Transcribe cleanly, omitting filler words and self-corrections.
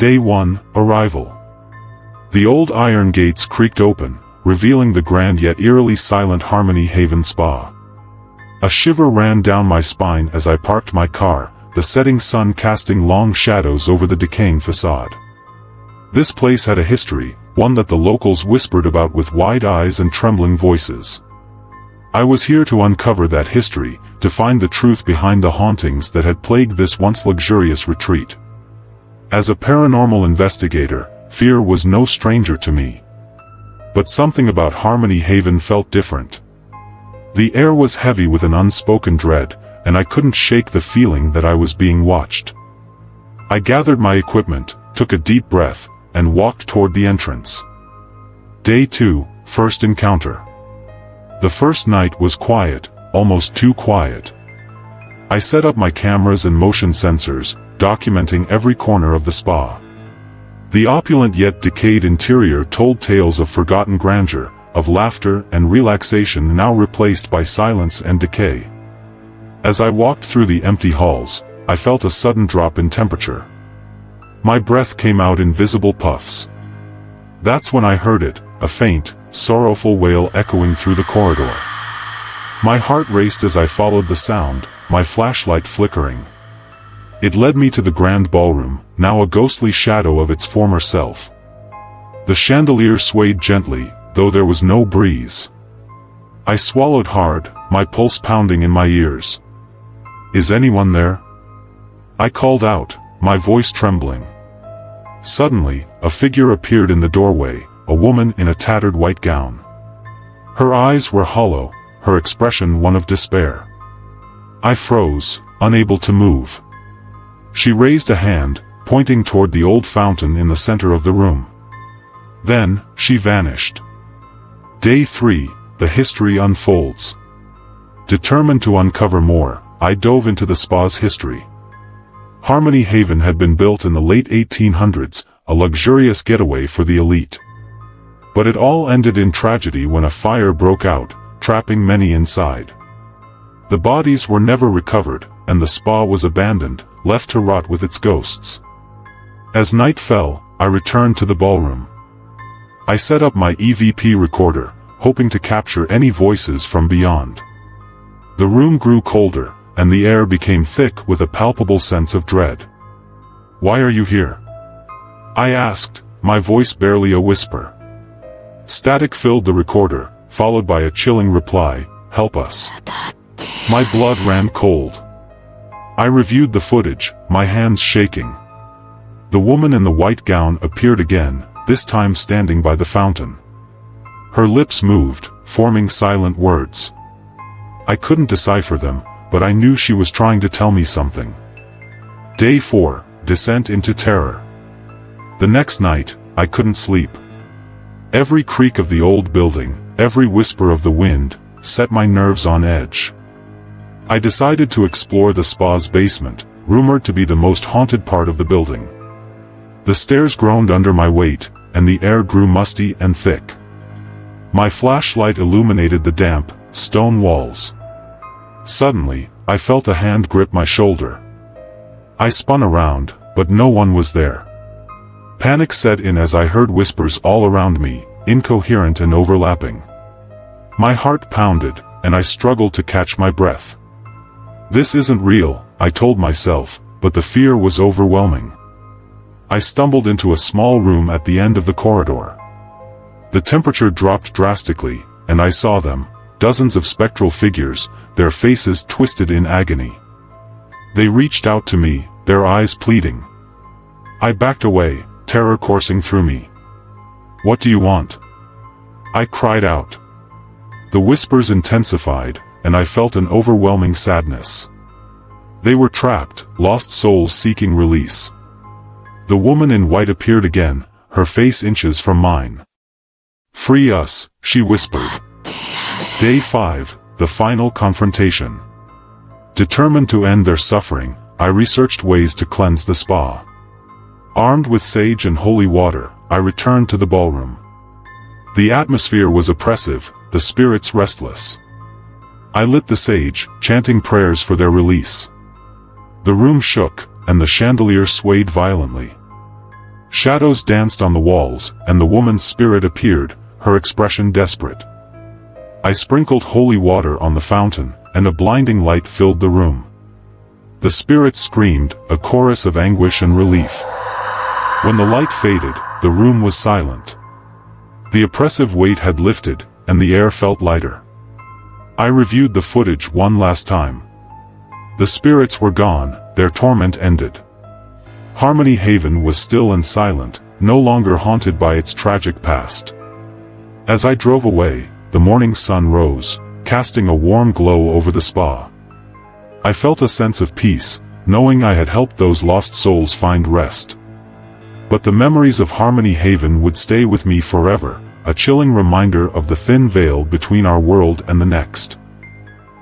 Day 1, Arrival. The old iron gates creaked open, revealing the grand yet eerily silent Harmony Haven Spa. A shiver ran down my spine as I parked my car, the setting sun casting long shadows over the decaying facade. This place had a history, one that the locals whispered about with wide eyes and trembling voices. I was here to uncover that history, to find the truth behind the hauntings that had plagued this once luxurious retreat. As a paranormal investigator, fear was no stranger to me. But something about Harmony Haven felt different. The air was heavy with an unspoken dread, and I couldn't shake the feeling that I was being watched. I gathered my equipment, took a deep breath, and walked toward the entrance. Day 2, First Encounter. The first night was quiet, almost too quiet. I set up my cameras and motion sensors, documenting every corner of the spa. The opulent yet decayed interior told tales of forgotten grandeur, of laughter and relaxation now replaced by silence and decay. As I walked through the empty halls, I felt a sudden drop in temperature. My breath came out in visible puffs. That's when I heard it, a faint, sorrowful wail echoing through the corridor. My heart raced as I followed the sound, my flashlight flickering. It led me to the grand ballroom, now a ghostly shadow of its former self. The chandelier swayed gently, though there was no breeze. I swallowed hard, my pulse pounding in my ears. "Is anyone there?" I called out, my voice trembling. Suddenly, a figure appeared in the doorway, a woman in a tattered white gown. Her eyes were hollow, her expression one of despair. I froze, unable to move. She raised a hand, pointing toward the old fountain in the center of the room. Then, she vanished. Day 3, the history unfolds. Determined to uncover more, I dove into the spa's history. Harmony Haven had been built in the late 1800s, a luxurious getaway for the elite. But it all ended in tragedy when a fire broke out, trapping many inside. The bodies were never recovered, and the spa was abandoned, left to rot with its ghosts. As night fell, I returned to the ballroom. I set up my EVP recorder, hoping to capture any voices from beyond. The room grew colder, and the air became thick with a palpable sense of dread. "Why are you here?" I asked, my voice barely a whisper. Static filled the recorder, followed by a chilling reply, "Help us." My blood ran cold. I reviewed the footage, my hands shaking. The woman in the white gown appeared again, this time standing by the fountain. Her lips moved, forming silent words. I couldn't decipher them, but I knew she was trying to tell me something. Day 4, Descent into Terror. The next night, I couldn't sleep. Every creak of the old building, every whisper of the wind, set my nerves on edge. I decided to explore the spa's basement, rumored to be the most haunted part of the building. The stairs groaned under my weight, and the air grew musty and thick. My flashlight illuminated the damp, stone walls. Suddenly, I felt a hand grip my shoulder. I spun around, but no one was there. Panic set in as I heard whispers all around me, incoherent and overlapping. My heart pounded, and I struggled to catch my breath. This isn't real, I told myself, but the fear was overwhelming. I stumbled into a small room at the end of the corridor. The temperature dropped drastically, and I saw them, dozens of spectral figures, their faces twisted in agony. They reached out to me, their eyes pleading. I backed away, terror coursing through me. "What do you want?" I cried out. The whispers intensified, and I felt an overwhelming sadness. They were trapped, lost souls seeking release. The woman in white appeared again, her face inches from mine. "Free us," she whispered. Day 5, the final confrontation. Determined to end their suffering, I researched ways to cleanse the spa. Armed with sage and holy water, I returned to the ballroom. The atmosphere was oppressive, the spirits restless. I lit the sage, chanting prayers for their release. The room shook, and the chandelier swayed violently. Shadows danced on the walls, and the woman's spirit appeared, her expression desperate. I sprinkled holy water on the fountain, and a blinding light filled the room. The spirit screamed, a chorus of anguish and relief. When the light faded, the room was silent. The oppressive weight had lifted, and the air felt lighter. I reviewed the footage one last time. The spirits were gone, their torment ended. Harmony Haven was still and silent, no longer haunted by its tragic past. As I drove away, the morning sun rose, casting a warm glow over the spa. I felt a sense of peace, knowing I had helped those lost souls find rest. But the memories of Harmony Haven would stay with me forever, a chilling reminder of the thin veil between our world and the next.